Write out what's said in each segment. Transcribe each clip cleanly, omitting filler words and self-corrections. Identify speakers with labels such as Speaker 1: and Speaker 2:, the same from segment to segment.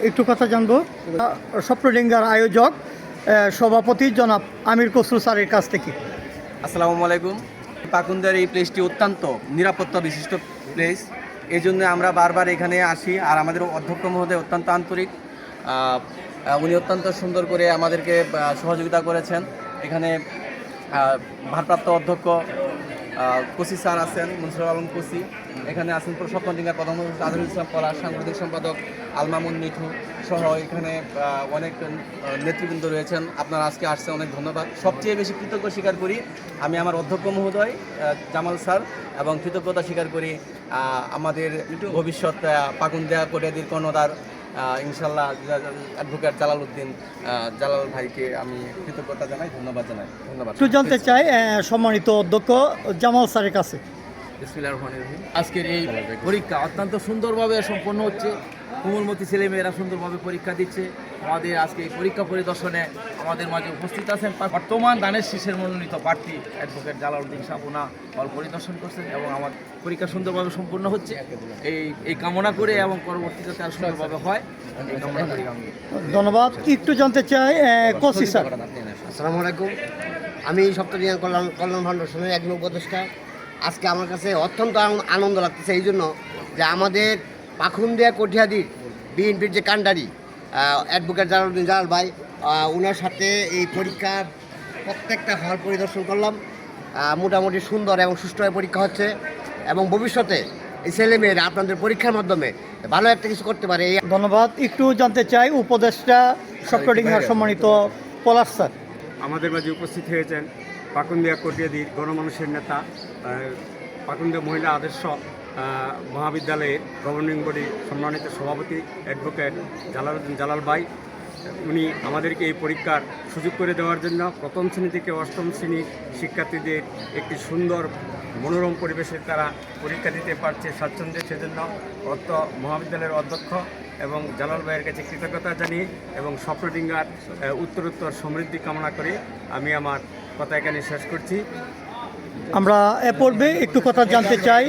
Speaker 1: একটু কথা জানবো স্বপ্নডিঙ্গার আয়োজক সভাপতি জনাব আমির খসরু স্যারের কাছ থেকে।
Speaker 2: আসসালামু আলাইকুম। পাকুন্দার এই প্লেসটি অত্যন্ত নিরাপত্তা বিশিষ্ট প্লেস, এই জন্য আমরা বারবার এখানে আসি। আর আমাদের অধ্যক্ষ মহোদয় অত্যন্ত আন্তরিক, উনি অত্যন্ত সুন্দর করে আমাদেরকে সহযোগিতা করেছেন। এখানে ভারপ্রাপ্ত অধ্যক্ষ কোসি স্যার আছেন, মুনসুর আলম কোসি, এখানে আছেন স্বপ্নডিঙ্গার প্রধান আজমুল ইসলাম পলাশ, সাংগঠনিক সম্পাদক আলমামুন মিঠু সহ এখানে অনেক নেতৃবৃন্দ রয়েছেন। আপনারা আজকে আসছে, অনেক ধন্যবাদ। সবচেয়ে বেশি কৃতজ্ঞ স্বীকার করি আমি আমার অধ্যক্ষ মহোদয় জামাল স্যার, এবং কৃতজ্ঞতা স্বীকার করি আমাদের ভবিষ্যৎ পাকুন্দিয়া কোটিয়াদির কর্ণধার ইনশাল্লাহ অ্যাডভোকেট জালাল ভাইকে আমি কৃতজ্ঞতা জানাই, ধন্যবাদ জানাই। ধন্যবাদ।
Speaker 1: একটু জানতে চাই সম্মানিত অধ্যক্ষ জামাল স্যারের কাছে।
Speaker 3: আজকের এই পরীক্ষা অত্যন্ত সুন্দরভাবে সম্পন্ন হচ্ছে। কোমলমতি ছেলেমেয়েরা সুন্দরভাবে পরীক্ষা দিচ্ছে। আমাদের আজকে এই পরীক্ষা পরিদর্শনে আমাদের মাঝে উপস্থিত আছেন বর্তমান দানের শীষের মনোনীত প্রার্থী অ্যাডভোকেট জালালউদ্দিন সাপুনা হল পরিদর্শন করছেন, এবং আমার পরীক্ষা সুন্দরভাবে সম্পূর্ণ হচ্ছে এই কামনা করে, এবং পরবর্তীতে আর সুন্দরভাবে হয় এই কামনা করি আমি।
Speaker 1: ধন্যবাদ। একটু জানতে চাই কোসি স্যার।
Speaker 4: আসসালামু আলাইকুম। আমি সপ্তডিঙ্গা কল্যাণ ফাউন্ডেশনের একজন উপদেষ্টা। আজকে আমার কাছে অত্যন্ত আনন্দ লাগতেছে এই জন্য যে আমাদের পাখুন্দিয়া কটিয়াদির বিএনপির যে কাণ্ডারি অ্যাডভোকেট জালাল ভাই, ওনার সাথে এই পরীক্ষার প্রত্যেকটা হল পরিদর্শন করলাম। মোটামুটি সুন্দর এবং সুষ্ঠুভাবে পরীক্ষা হচ্ছে, এবং ভবিষ্যতে এই ছেলেমেয়েরা আপনাদের পরীক্ষার মাধ্যমে ভালো একটা কিছু করতে পারে।
Speaker 1: ধন্যবাদ। একটু জানতে চাই উপদেষ্টা স্বপ্নডিঙ্গার সম্মানিত পলাশ স্যার।
Speaker 5: আমাদের মাঝে উপস্থিত হয়েছেন পাকুন্দিয়া কোটিয়াদির গণমানুষের নেতা, পাকুন্দিয়া মহিলা আদর্শ মহাবিদ্যালয়ের গভর্নিং বডির সম্মানিত সভাপতি অ্যাডভোকেট জালাল ভাই। উনি আমাদেরকে এই পরীক্ষার সুযোগ করে দেওয়ার জন্য প্রথম শ্রেণী থেকে অষ্টম শ্রেণীর শিক্ষার্থীদের একটি সুন্দর মনোরম পরিবেশে তারা পরীক্ষা দিতে পারছে স্বাচ্ছন্দ্যে, সেজন্য অত্র মহাবিদ্যালয়ের অধ্যক্ষ এবং জালাল ভাইয়ের কাছে কৃতজ্ঞতা জানিয়ে এবং স্বপ্নডিঙ্গার উত্তরোত্তর সমৃদ্ধি কামনা করে আমি আমার কথা এখানে শেষ করছি।
Speaker 1: আমরা এ পর্বে একটু কথা জানতে চাই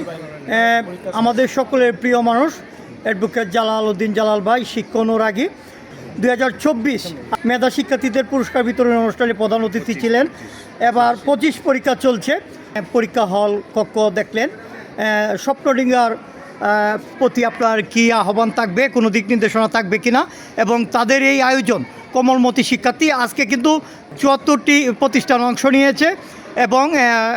Speaker 1: আমাদের সকলের প্রিয় মানুষ অ্যাডভোকেট জালালউদ্দিন জালাল ভাই, শিক্ষা অনুরাগী। 2024 মেধা শিক্ষার্থীদের পুরস্কার বিতরণ অনুষ্ঠানে প্রধান অতিথি ছিলেন। এবার 25 পরীক্ষা চলছে। পরীক্ষা হল কক্ষ দেখলেন। স্বপ্নডিঙ্গার প্রতি আপনার কী আহ্বান থাকবে, কোনো দিক নির্দেশনা থাকবে কিনা, এবং তাদের এই আয়োজন কোমলমতি শিক্ষার্থী আজকে কিন্তু 74টি প্রতিষ্ঠান অংশ নিয়েছে, এবং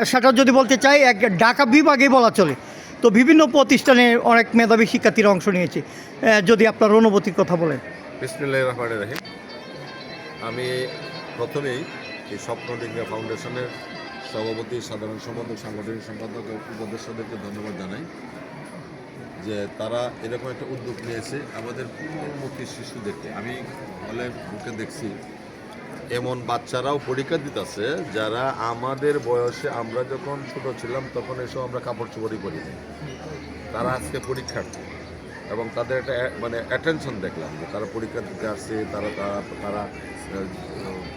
Speaker 1: সেটা যদি বলতে চাই এক ঢাকা বিভাগেই বলা চলে। তো বিভিন্ন প্রতিষ্ঠানে অনেক মেধাবী শিক্ষার্থীরা অংশ নিয়েছে। যদি আপনার অনুভূতির কথা বলেন।
Speaker 6: বিসমিল্লাহির রহমানির রহিম। আমি প্রথমেই এই স্বপ্নডিঙ্গা ফাউন্ডেশনের সভাপতি, সাধারণ সম্পাদক, সাংগঠনিক সম্পাদক ও উপদেষ্টাদেরকে ধন্যবাদ জানাই যে তারা এরকম একটা উদ্যোগ নিয়েছে আমাদের কোমলমতি শিশুদেরকে। আমি হলে বুকে দেখছি এমন বাচ্চারাও পরীক্ষা দিতেছে যারা আমাদের বয়সে, আমরা যখন ছোট ছিলাম তখন এসব আমরা কাপড় চোপড়ই করিনি। তারা আজকে পরীক্ষার্থী, এবং তাদের একটা মানে অ্যাটেনশন দেখলাম যে তারা পরীক্ষা দিতে আসছে, তারা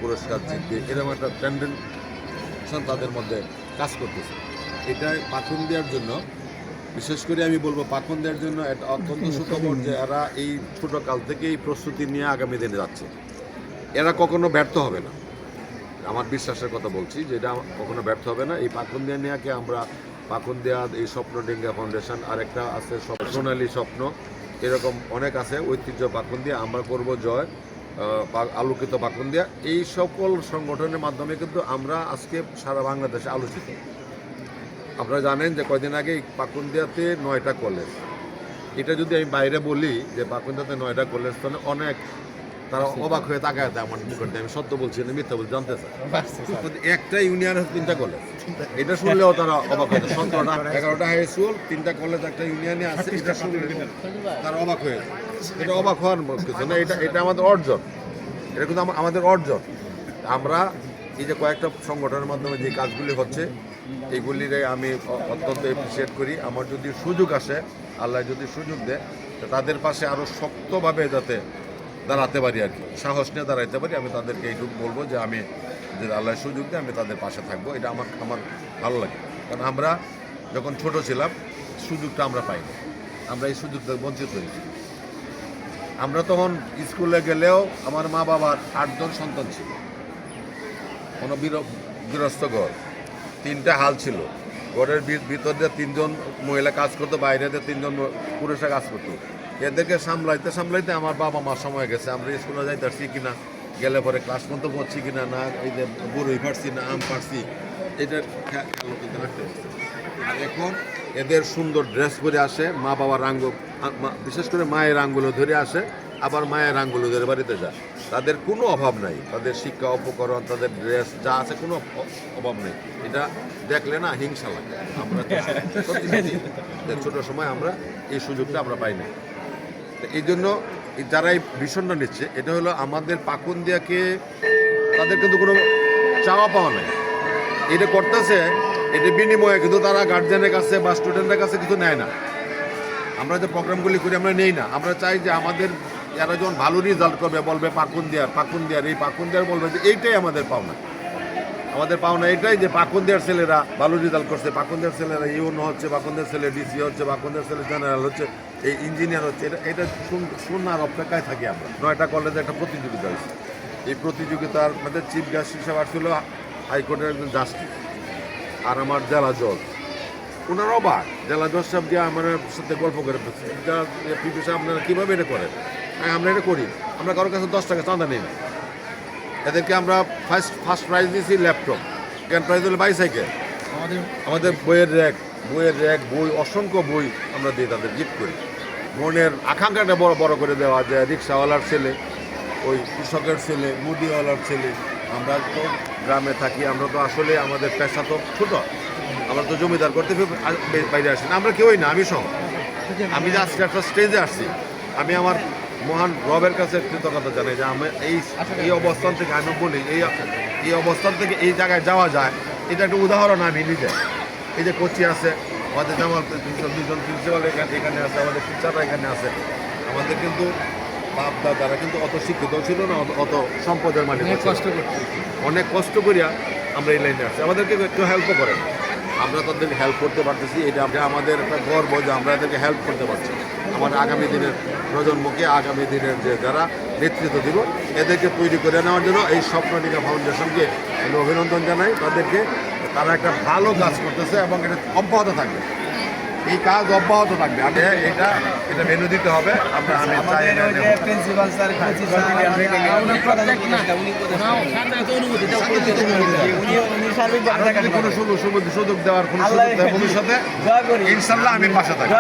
Speaker 6: পুরস্কার জিতবে, এরকম একটা টেন্ডেন্সন তাদের মধ্যে কাজ করতেছে। এটা পাকুন্দিয়ার জন্য, বিশেষ করে আমি বলবো পাকুন্দিয়ার জন্য এটা অত্যন্ত সুখবর যে এরা এই ছোটো কাল থেকে এই প্রস্তুতি নিয়ে আগামী দিনে যাচ্ছে। এরা কখনো ব্যর্থ হবে না, আমার বিশ্বাসের কথা বলছি যে এটা কখনো ব্যর্থ হবে না। এই পাকুন্দিয়া নিয়াকে আমরা পাকুন্দিয়া, এই স্বপ্নডিঙ্গা ফাউন্ডেশন, আরেকটা আছে সোনালী স্বপ্ন, এরকম অনেক আছে ঐতিহ্য পাকুন্দিয়া, আমরা করব জয়, আলোকিত পাকুন্দিয়া। এই সকল সংগঠনের মাধ্যমে কিন্তু আমরা আজকে সারা বাংলাদেশে আলোচিত। আপনারা জানেন যে কয়দিন আগে পাকুন্দিয়াতে 9টা কলেজ। এটা যদি আমি বাইরে বলি যে পাকুন্দিয়াতে 9টা কলেজ, তাহলে অনেক তারা অবাক হয়ে তাকায় আমার মুখের। আমি সত্য বলছি না মিথ্যা বলছি জানতে চাই। একটা ইউনিয়ন 3টা কলেজ, এটা শুনলেও তারা অবাক হয়ে। 17টা 11টা হাই স্কুল, 3টা কলেজ একটা ইউনিয়নে আছে, এটা শুনলে তারা অবাক হয়ে। এটা অবাক হওয়ার কিছু না, এটা আমাদের অর্জন, এটা কিন্তু আমাদের অর্জন। আমরা এই যে কয়েকটা সংগঠনের মাধ্যমে যে কাজগুলি হচ্ছে, এইগুলিরে আমি অত্যন্ত অ্যাপ্রিসিয়েট করি। আমার যদি সুযোগ আসে, আল্লাহ যদি সুযোগ দেয়, তাদের পাশে আরও শক্তভাবে যাতে দাঁড়াতে পারি, আর কি সাহস নিয়ে দাঁড়াইতে পারি। আমি তাদেরকে এইটুকু বলবো যে আমি যদি আল্লাহ সুযোগ দেয় আমি তাদের পাশে থাকবো। এটা আমার ভালো লাগে, কারণ আমরা যখন ছোট ছিলাম সুযোগটা আমরা পাইনি, আমরা এই সুযোগটা বঞ্চিত হয়েছি। আমরা তখন স্কুলে গেলেও আমার মা বাবার 8 জন সন্তান ছিল, কোনো গৃহস্থ ঘর, 3টা হাল ছিল, ঘরের ভিতর দিয়ে 3 জন মহিলা কাজ করতো, বাইরে দিয়ে 3 জন পুরুষরা কাজ করতো। এদেরকে সামলাইতে সামলাইতে আমার বাবা মার সময় গেছে, আমরা স্কুলে যাইতে পারছি কিনা, গেলে পরে ক্লাস মতো পড়ছি কিনা, না এই যে বড়ই পারছি না আম পারছি, এটা খেয়াল করতে রাখতে পারছি। আর এখন এদের সুন্দর ড্রেস পরে আসে, মা বাবার বিশেষ করে মায়ের আঙ্গুলো ধরে আসে, আবার মায়ের আঙ্গুলো ধরে বাড়িতে যায়। তাদের কোনো অভাব নাই, তাদের শিক্ষা উপকরণ, তাদের ড্রেস যা আছে কোনো অভাব নেই। এটা দেখলে না হিংসা লাগে। আমরা ছোট সময় আমরা এই সুযোগটা আমরা পাই না। এই জন্য যারা এই ভীষণটা নিচ্ছে, এটা হলো আমাদের পাকুন্দিয়াকে, তাদের কিন্তু কোনো চাওয়া পাওয়া নাই, এটা করতেছে, এটা বিনিময়ে কিন্তু তারা গার্জিয়ানের কাছে বা স্টুডেন্টের কাছে কিছু নেয় না। আমরা যে প্রোগ্রামগুলি করি আমরা নেই না, আমরা চাই যে আমাদের এরা যখন ভালো রেজাল্ট করবে বলবে পাকুন্দিয়ার এই পাকুন্দিয়ার বলবে যে এইটাই আমাদের পাওনা, আমাদের পাওনা এটাই যে পাকুন্দিয়ার ছেলেরা ভালো রেজাল্ট করছে, পাকুন্দিয়ার ছেলেরা ইউনো হচ্ছে, পাকুন্দিয়ার ছেলে ডিসি হচ্ছে, পাকুন্দিয়ার ছেলে জেনারেল হচ্ছে, এই ইঞ্জিনিয়ার হচ্ছে। এটা শোনার অপেক্ষায় থাকি আমরা। 9টা কলেজে একটা প্রতিযোগিতা হয়েছে, এই প্রতিযোগিতার মধ্যে চিফ গেস্ট হিসেবে আসছিল হাইকোর্টের একজন জাস্টিস আর আমার জেলা জজ। ওনার অবাক, জেলা জজ সাহেব দিয়ে আমার সাথে গল্প করে পিপি সাহেব আপনারা কীভাবে এটা করেন? হ্যাঁ, আমরা এটা করি, আমরা কারোর কাছে 10 টাকা চাঁদা নিই না। এদেরকে আমরা ফার্স্ট প্রাইজ দিয়েছি ল্যাপটপ, সেকেন্ড প্রাইজ হলো বাইসাইকেল, আমাদের বইয়ের র্যাক বই, অসংখ্য বই আমরা দিই, তাদের গিফট করি। মনের আকাঙ্ক্ষাটা বড় করে দেওয়া যায়। রিক্সাওয়ালার ছেলে, ওই কৃষকের ছেলে, মুদিওয়ালার ছেলে, আমরা তো গ্রামে থাকি, আমরা তো আসলে আমাদের পেশা তো ছোটো, আমরা তো জমিদার করতে বাইরে আসি না, আমরা কেউই না, আমি সহ। আমি যে আজকে একটা স্টেজে আসছি, আমি আমার মহান রবের কাছে কৃতজ্ঞতা জানাই যে আমি এই অবস্থান থেকে, আমি বলি এই অবস্থান থেকে এই জায়গায় যাওয়া যায়, এটা একটা উদাহরণ আমি নিজে। এই যে কোচি আছে, আমাদের জামাল 2জন প্রিন্সিপাল এখানে আছে, আমাদের টিচাররা এখানে আছে। আমাদের কিন্তু বাপ দাদারা কিন্তু অত শিক্ষিত ছিল না, অত সম্পদের মালিক, অনেক কষ্ট করিয়া আমরা এই লাইনে আসছি। আমাদেরকে একটু হেল্পও করেন, আমরা তাদেরকে হেল্প করতে পারতেছি, এটা আমাদের একটা গর্ব যে আমরা এদেরকে হেল্প করতে পারছি। আমার আগামী দিনের প্রজন্মকে, আগামী দিনের যে যারা নেতৃত্ব দিব, এদেরকে তৈরি করে নেওয়ার জন্য এই স্বপ্ননিকা ফাউন্ডেশনকে আমি অভিনন্দন জানাই। তাদেরকে, তারা একটা ভালো কাজ করতেছে এবং এটা অব্যাহত থাকবে, এই কাজ অব্যাহত থাকবে। আমি এটা মেনু দিতে হবে। আমি চাই
Speaker 2: প্রিন্সিপাল স্যার
Speaker 6: কোনো সুযোগ দেওয়ার কোনো ভবিষ্যতে ইনশাল্লাহ আমি পাশে থাকি।